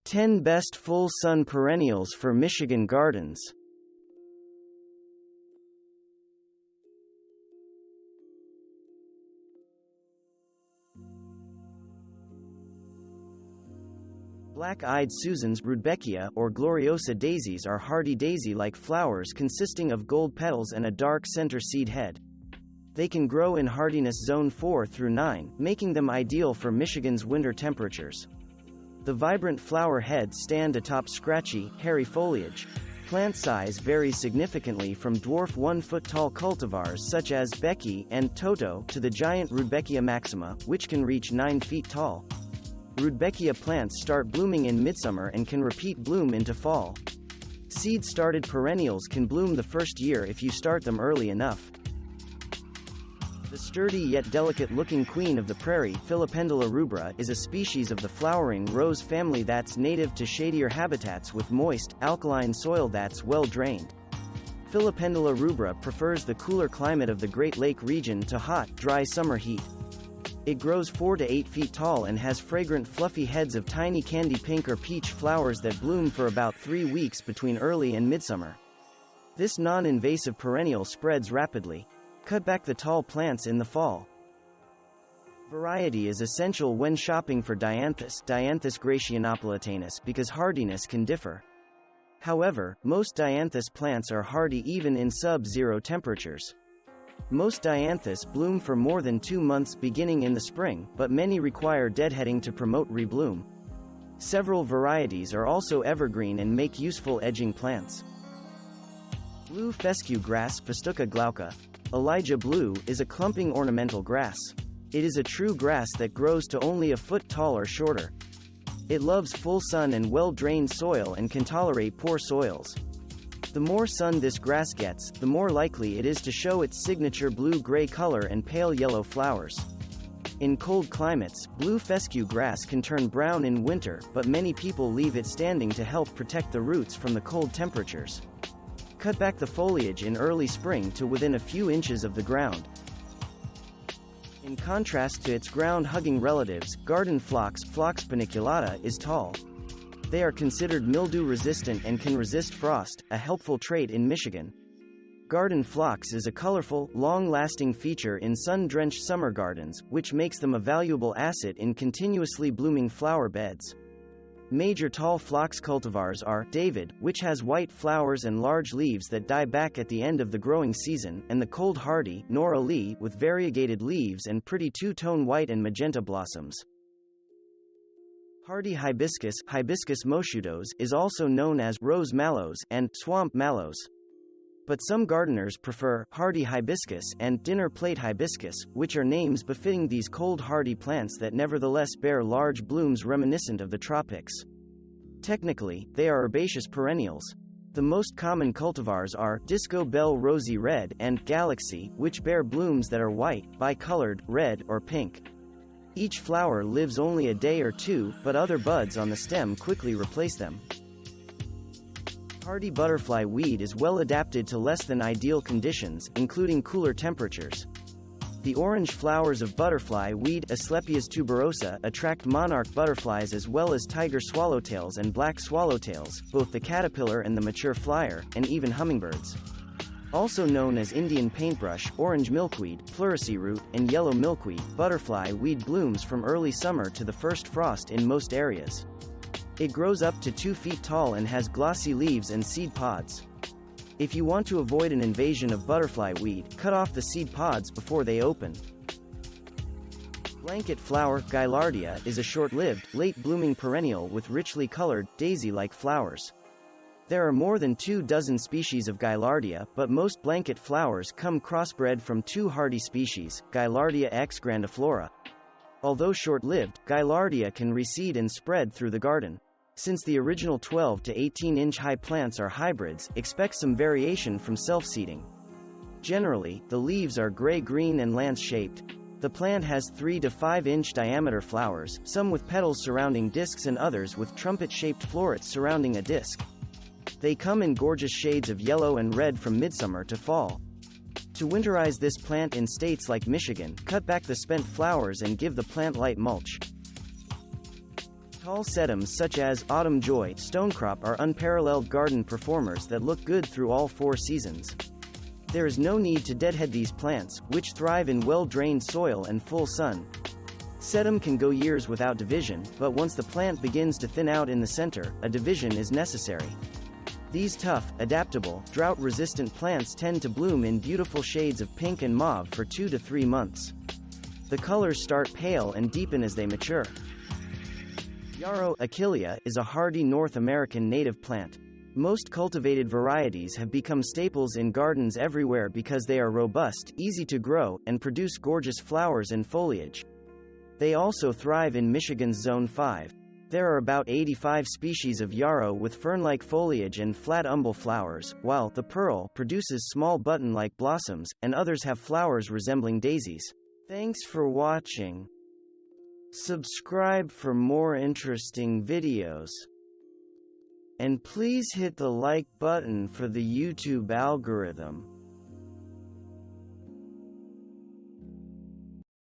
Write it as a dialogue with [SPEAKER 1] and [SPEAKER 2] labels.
[SPEAKER 1] 10 Best Full-Sun Perennials for Michigan Gardens. Black-eyed Susans, Rudbeckia, or Gloriosa daisies are hardy daisy-like flowers consisting of gold petals and a dark center seed head. They can grow in hardiness zone 4 through 9, making them ideal for Michigan's winter temperatures. The vibrant flower heads stand atop scratchy, hairy foliage. Plant size varies significantly from dwarf 1-foot-tall cultivars such as Becky and Toto to the giant Rudbeckia maxima, which can reach 9 feet tall. Rudbeckia plants start blooming in midsummer and can repeat bloom into fall. Seed-started perennials can bloom the first year if you start them early enough. The sturdy yet delicate-looking queen of the prairie, Filipendula rubra, is a species of the flowering rose family that's native to shadier habitats with moist, alkaline soil that's well-drained. Filipendula rubra prefers the cooler climate of the Great Lake region to hot, dry summer heat. It grows 4 to 8 feet tall and has fragrant fluffy heads of tiny candy pink or peach flowers that bloom for about 3 weeks between early and midsummer. This non-invasive perennial spreads rapidly. Cut back the tall plants in the fall. Variety is essential when shopping for Dianthus gratianopolitanus because hardiness can differ. However, most Dianthus plants are hardy even in sub-zero temperatures. Most Dianthus bloom for more than 2 months beginning in the spring, but many require deadheading to promote rebloom. Several varieties are also evergreen and make useful edging plants. Blue fescue grass, Festuca glauca, Elijah blue, is a clumping ornamental grass. It is a true grass that grows to only a foot tall or shorter. It loves full sun and well-drained soil and can tolerate poor soils. The more sun this grass gets, the more likely it is to show its signature blue-gray color and pale yellow flowers. In cold climates, blue fescue grass can turn brown in winter, but many people leave it standing to help protect the roots from the cold temperatures. Cut back the foliage in early spring to within a few inches of the ground. In contrast to its ground-hugging relatives, garden phlox, Phlox paniculata, is tall. They are considered mildew-resistant and can resist frost, a helpful trait in Michigan. Garden phlox is a colorful, long-lasting feature in sun-drenched summer gardens, which makes them a valuable asset in continuously blooming flower beds. Major tall phlox cultivars are David, which has white flowers and large leaves that die back at the end of the growing season, and the cold hardy Nora Lee, with variegated leaves and pretty two-tone white and magenta blossoms. Hardy hibiscus, Hibiscus Mosheutos, is also known as rose mallows and swamp mallows. But some gardeners prefer hardy hibiscus and dinner plate hibiscus, which are names befitting these cold hardy plants that nevertheless bear large blooms reminiscent of the tropics. Technically, they are herbaceous perennials. The most common cultivars are Disco Bell Rosy Red and Galaxy, which bear blooms that are white, bicolored, red, or pink. Each flower lives only a day or two, but other buds on the stem quickly replace them. Hardy butterfly weed is well adapted to less than ideal conditions, including cooler temperatures. The orange flowers of butterfly weed, Asclepias tuberosa, attract monarch butterflies as well as tiger swallowtails and black swallowtails, both the caterpillar and the mature flyer, and even hummingbirds. Also known as Indian paintbrush, orange milkweed, pleurisy root, and yellow milkweed, butterfly weed blooms from early summer to the first frost in most areas. It grows up to 2 feet tall and has glossy leaves and seed pods. If you want to avoid an invasion of butterfly weed, cut off the seed pods before they open. Blanket flower, Gaillardia, is a short-lived, late-blooming perennial with richly colored, daisy-like flowers. There are more than 24 species of Gaillardia, but most blanket flowers come crossbred from 2 hardy species, Gaillardia x grandiflora. Although short-lived, Gaillardia can reseed and spread through the garden. Since the original 12 to 18-inch high plants are hybrids, expect some variation from self-seeding. Generally, the leaves are gray-green and lance-shaped. The plant has 3 to 5-inch diameter flowers, some with petals surrounding discs and others with trumpet-shaped florets surrounding a disc. They come in gorgeous shades of yellow and red from midsummer to fall. To winterize this plant in states like Michigan, cut back the spent flowers and give the plant light mulch. Tall sedums such as autumn joy, stonecrop are unparalleled garden performers that look good through all 4 seasons. There is no need to deadhead these plants, which thrive in well-drained soil and full sun. Sedum can go years without division, but once the plant begins to thin out in the center, a division is necessary. These tough, adaptable, drought-resistant plants tend to bloom in beautiful shades of pink and mauve for 2 to 3 months. The colors start pale and deepen as they mature. Yarrow Achillea is a hardy North American native plant. Most cultivated varieties have become staples in gardens everywhere because they are robust, easy to grow, and produce gorgeous flowers and foliage. They also thrive in Michigan's Zone 5. There are about 85 species of yarrow with fern-like foliage and flat umbel flowers, while the pearl produces small button-like blossoms, and others have flowers resembling daisies. Thanks for watching. Subscribe for more interesting videos. And please hit the like button for the YouTube algorithm.